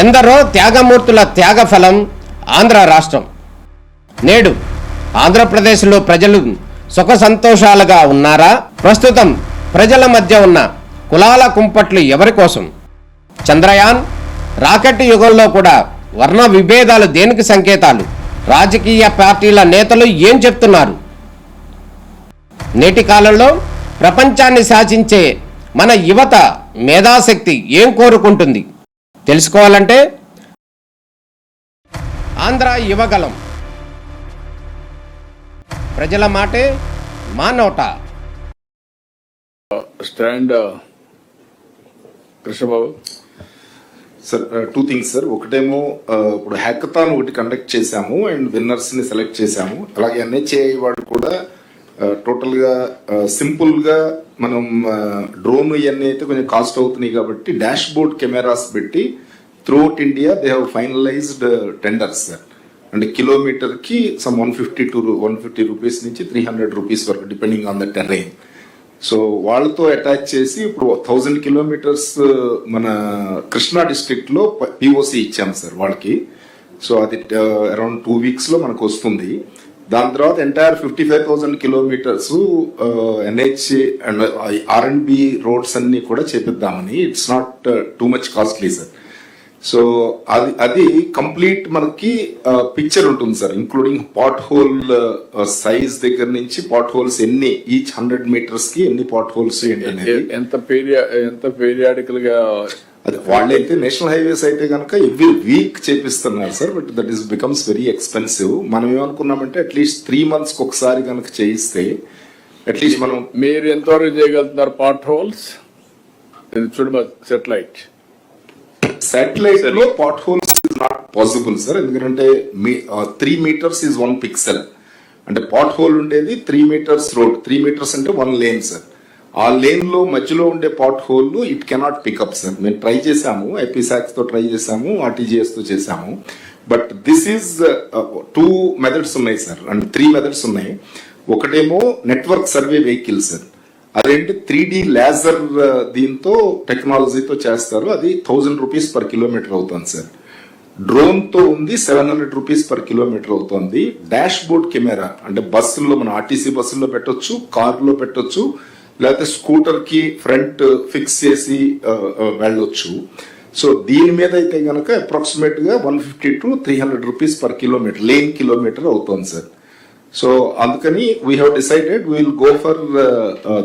ఎందరో త్యాగమూర్తుల త్యాగఫలం ఆంధ్ర రాష్ట్రం. నేడు ఆంధ్రప్రదేశ్లో ప్రజలు సుఖ సంతోషాలుగా ఉన్నారా? ప్రస్తుతం ప్రజల మధ్య ఉన్న కులాల కుంపట్లు ఎవరి కోసం? చంద్రయాన్ రాకెట్ యుగంలో కూడా వర్ణ విభేదాలు దేనికి సంకేతాలు? రాజకీయ పార్టీల నేతలు ఏం చెప్తున్నారు? నేటి కాలంలో ప్రపంచాన్ని శాసించే మన యువత మేధాశక్తి ఏం కోరుకుంటుంది? తెలుసుకోవాలంటే ఆంధ్ర యువగలం. ప్రజల మాటే మా నోట. Stand Krishnababu sir, two things sir. ఒకటేమో ఇప్పుడు హ్యాకథాన్ ఒకటి కండక్ట్ చేశాము అండ్ విన్నర్స్ ని సెలెక్ట్ చేశాము. అలాగే NHAI వాళ్ళు కూడా టోటల్ గా సింపుల్ గా మనం డ్రోన్ ఇవన్నీ అయితే కొంచెం కాస్ట్ అవుతున్నాయి కాబట్టి డాష్ బోర్డ్ కెమెరాస్ పెట్టి throughout India they have finalised tenders sir. అంటే కిలోమీటర్ కి సమ్ 150 రూపీస్ నుంచి 300 రూపీస్ వరకు depending on the terrain. So వాళ్ళతో అటాచ్ చేసి ఇప్పుడు 1000 కిలోమీటర్స్ మన కృష్ణా డిస్ట్రిక్ట్ లో POC ఇచ్చాం సార్ వాళ్ళకి. సో అది అరౌండ్ 2 weeks లో మనకు వస్తుంది. దాని తర్వాత entire 55,000 kilometres NHA and R&B roads అన్ని కూడా చేపిద్దామని. It's not too much costly sir. So అది కంప్లీట్ మనకి పిక్చర్ ఉంటుంది sir, including pothole size దగ్గర నుంచి పాట్ హోల్స్ ఎన్ని ఈచ్ 100 meters కి ఎన్ని పాట్ హోల్స్ ఎంత పీరియాడికల్ గా. అది వాళ్ళైతే నేషనల్ హైవేస్ అయితే కనుక ఎవ్రీ వీక్ చేపిస్తున్నారు sir. But that is becomes very expensive. మనం ఏమనుకున్నామంటే అట్లీస్ట్ 3 months ఒకసారి కనుక చేయిస్తే అట్లీస్ట్ మనం. మీరు ఎంతవరకు చేయగలుగుతున్నారు పాట్ హోల్స్? చూడ శాటిలైట్ లో potholes is not possible sir. ఎందుకంటే 3 meters is 1 pixel. అంటే పాట్ హోల్ ఉండేది 3 meters రోడ్. 3 meters అంటే 1 lane సార్. ఆ లేన్ లో మధ్యలో ఉండే pothole it cannot pick up sir. మేము ట్రై చేసాము, IPSACS తో ట్రై చేసాము, RTGS తో చేసాము. బట్ దిస్ ఈజ్ 2 methods ఉన్నాయి సార్, అంటే 3 methods ఉన్నాయి. ఒకటేమో నెట్వర్క్ సర్వే వెహికల్ సార్. అదేంటి 3D లేజర్ దీంతో టెక్నాలజీతో చేస్తారు. అది 1000 రూపీస్ per kilometer అవుతుంది సార్. డ్రోన్ తో ఉంది 700 రూపీస్ per kilometer అవుతుంది. డాష్ బోర్డ్ కెమెరా అంటే బస్సుల్లో మన RTC బస్సుల్లో పెట్టొచ్చు, కార్ లో పెట్టొచ్చు, లేకపోతే స్కూటర్ కి ఫ్రంట్ ఫిక్స్ చేసి వెళ్ళొచ్చు. సో దీని మీద అయితే గనక అప్రాక్సిమేట్ గా 150 to 300 rupees per kilometer lane kilometre అవుతుంది సార్. సో అందుకని we have decided we will go for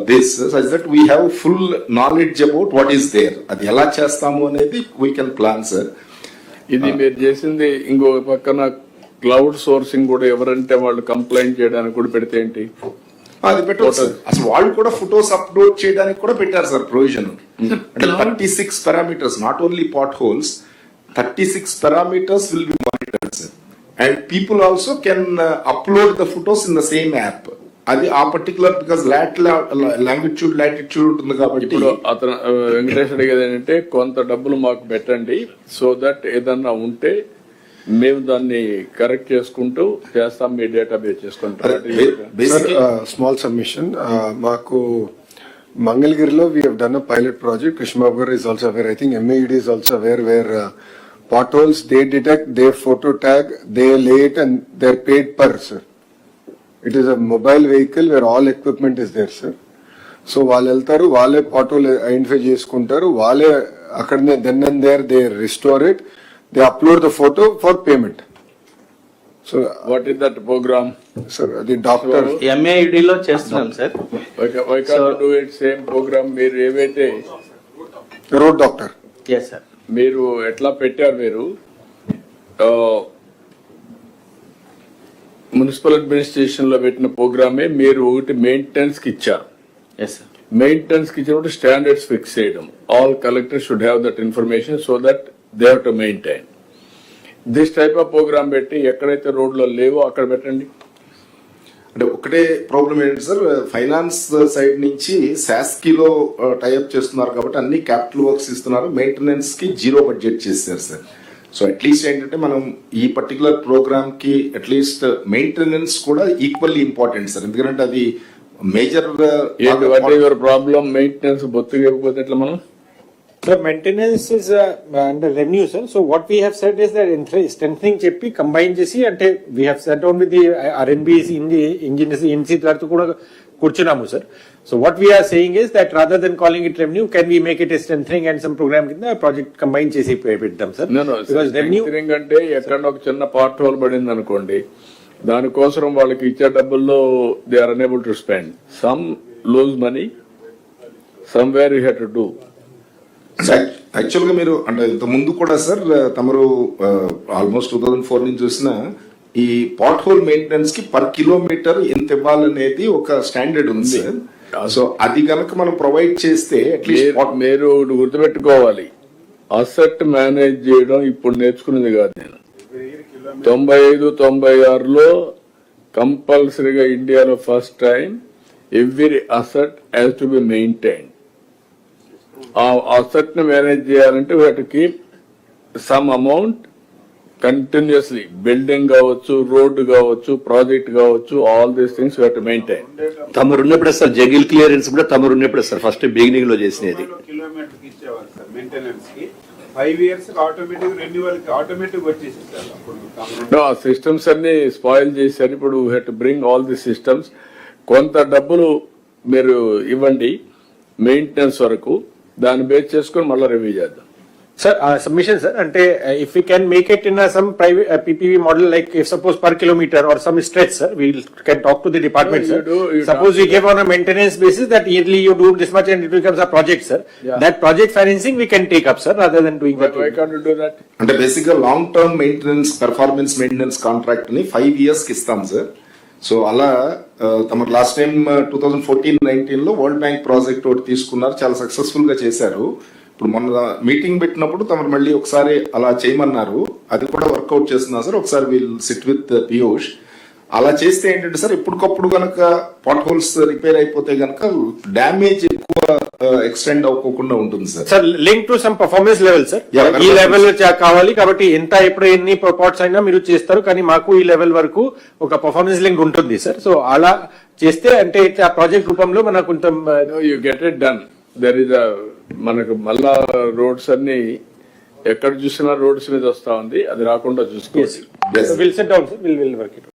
this such that we have full knowledge about what is there. అది ఎలా చేస్తాము అనేది వీ కెన్ ప్లాన్ సార్. ఇది మీరు చేసింది. ఇంకో పక్కన క్లౌడ్ సోర్సింగ్ కూడా ఎవరంటే వాళ్ళు కంప్లైంట్ చేయడానికి కూడా పెడితే ఏంటి? అది పెట్టవచ్చు. అసలు వాళ్ళు కూడా ఫొటోస్ అప్లోడ్ చేయడానికి కూడా పెట్టారు సార్ ప్రొవిజన్. అంటే 36 parameters, not only potholes, 36 parameters will be monitored sir. And people also can upload the photos in the same app. అది ఆ పర్టికులర్ బికాస్ లాంగిట్యూడ్ లాటిట్యూడ్ ఉంటుంది కాబట్టి. ఇప్పుడు అతను వెంకటేష్ అడిగేది ఏంటంటే కొంత డబ్బులు మాకు పెట్టండి, సో దట్ ఏదన్నా ఉంటే మేము దాన్ని కరెక్ట్ చేసుకుంటూ చేస్తాం, మీ డేటాబేస్ చేసుకుంటాం. Small submission. మాకు మంగళగిరిలో we have done a pilot project. Krishnababu garu is also aware. I think MAED is also aware, where potholes they detect, they photo tag, they lay it and they're paid per sir. It is a mobile vehicle where all equipment is there sir. So వాళ్ళు వెళ్తారు, వాళ్ళే పాటోల్ identify చేసుకుంటారు, వాళ్ళే అక్కడనే then and there they restore it, they upload the photo for payment. So what is that program sir? అది doctor MAED లో చేస్తున్నాం సార్. Why can't do it same program? మీరు ఏవైతే రోడ్ డాక్టర్. Yes sir. మీరు ఎట్లా పెట్టారు? మీరు మున్సిపల్ అడ్మినిస్ట్రేషన్ లో పెట్టిన ప్రోగ్రామే మీరు ఒకటి మెయింటెనెన్స్ కి ఇచ్చారు. Yes sir. మెయింటెనెన్స్ కి ఇచ్చినప్పుడు స్టాండర్డ్స్ ఫిక్స్ చేయడం. All collectors should have that information so that they have to maintain. This type of program పెట్టి ఎక్కడైతే రోడ్లో లేవో అక్కడ పెట్టండి. అంటే ఒకటే ప్రాబ్లం ఏంటి సార్, ఫైనాన్స్ సైడ్ నుంచి శాస్కీలో టైఅప్ చేస్తున్నారు కాబట్టి అన్ని క్యాపిటల్ వర్క్స్ ఇస్తున్నారు, మెయింటెనెన్స్ కి 0 budget చేశారు సార్. సో అట్లీస్ట్ ఏంటంటే మనం ఈ పర్టికులర్ ప్రోగ్రామ్ కి అట్లీస్ట్ మెయింటెనెన్స్ కూడా ఈక్వల్లీ ఇంపార్టెంట్ సార్. ఎందుకంటే అది మేజర్ ప్రాబ్లం. మెయింటెనెన్స్ బొత్తుగా ఎట్లా మనం So maintenance is under revenue, sir. So what we have said is that strengthening చెప్పి combine చేసి అంటే we have sat down with the RNBs in the engineers NC తో కూడా కూర్చున్నాము sir. So what we are saying is that rather than calling it revenue, can we make it a strengthening and some program కింద project combine చేసి పెడదాం sir. Because revenue అంటే ఎక్కడ ఒక చిన్న పార్ట్ హోల్ పడింది అనుకోండి, దానికోసం వాళ్ళకి ఇచ్చే డబ్బుల్లో they are unable to spend, some loose money, somewhere you have to do. Actual గా మీరు అంటే ఇంత ముందు కూడా సార్ తమరు ఆల్మోస్ట్ 2004 నుంచి చూసిన ఈ పాట్ హోల్ మెయింటెనెన్స్ కి పర్ కిలోమీటర్ ఎంత ఇవ్వాలనేది ఒక స్టాండర్డ్ ఉంది సార్. సో అది గనక మనం ప్రొవైడ్ చేస్తే అట్లీస్ట్ మీరు గుర్తుపెట్టుకోవాలి, అసెట్ మేనేజ్ చేయడం ఇప్పుడు నేర్చుకునేది కాదు. నేను 95-96లో కంపల్సరీగా ఇండియాలో first time every asset has to be maintain. ఆ అసెట్ ని మేనేజ్ చేయాలంటే we have to keep some amount continuously, building కావచ్చు, రోడ్డు కావచ్చు, ప్రాజెక్ట్ కావచ్చు, all these things we have to maintain. తమరు ఉన్నప్పుడు సార్ జగిల్ క్లియరెన్స్ కూడా తమరు ఉన్నప్పుడు సార్ ఫస్ట్ బిగినింగ్ లో చేసినది. కిలోమీటర్ ఇచ్చేవాళ్ళు సార్ మెయింటెనెన్స్ కి 5 years ఆటోమేటిక్ రెన్యువల్ కి ఆటోమేటిక్ వచ్చేసి సార్. అప్పుడు ఆ సిస్టమ్స్ అన్ని స్పాయిల్ చేశారు. ఇప్పుడు we have to bring all the systems. కొంత డబ్బులు మీరు ఇవ్వండి మెయింటెనెన్స్ వరకు, దాన్ని బేస్ చేసుకుని మళ్ళీ రివ్యూ చేద్దాం. Sir, submission, sir. Ante if we can make it in some private PPP model, like if suppose per kilometer or some stretch, sir, we can talk to the department, No, sir. you Suppose we give on a maintenance basis that yearly you do this much and it becomes a project, sir. Yeah. That project financing we can take up, sir, rather than doing that. Why can't you do that? అంటే basic గా long term maintenance performance maintenance contract ని 5 years కి ఇస్తాం sir. So అలా తమకు last time 2014-19 లో world bank project ఒకటి తీసుకున్నారు, చాలా సక్సెస్ఫుల్ గా చేశారు. ఇప్పుడు మొన్న మీటింగ్ పెట్టినప్పుడు తమరు మళ్ళీ ఒకసారి అలా చేయమన్నారు, అది కూడా వర్కౌట్ చేస్తున్నా సార్. ఒకసారి విల్ సిట్ విత్ పీయూష్. అలా చేస్తే ఏంటంటే సార్ ఎప్పటికప్పుడు గనక పాట్ హోల్స్ రిపేర్ అయిపోతే గనక డ్యామేజ్ ఎక్కువ ఎక్స్టెండ్ అవ్వకుండా ఉంటుంది sir. Sir, link to some performance level, sir. Yeah, ఈ లెవెల్ కావాలి కాబట్టి ఎంత ఎప్పుడు ఎన్ని పాట్స్ అయినా మీరు చేస్తారు, కానీ మాకు ఈ లెవెల్ వరకు ఒక పర్ఫార్మెన్స్ లింక్ ఉంటుంది సార్. సో అలా చేస్తే అంటే ఆ ప్రాజెక్ట్ రూపంలో మనకు కొంత you get it done. There is మనకు మళ్ళా రోడ్స్ అన్ని ఎక్కడ చూసినా రోడ్స్ మీద వస్తా ఉంది, అది రాకుండా చూసుకోవాలి. Will set down, sir, will work it.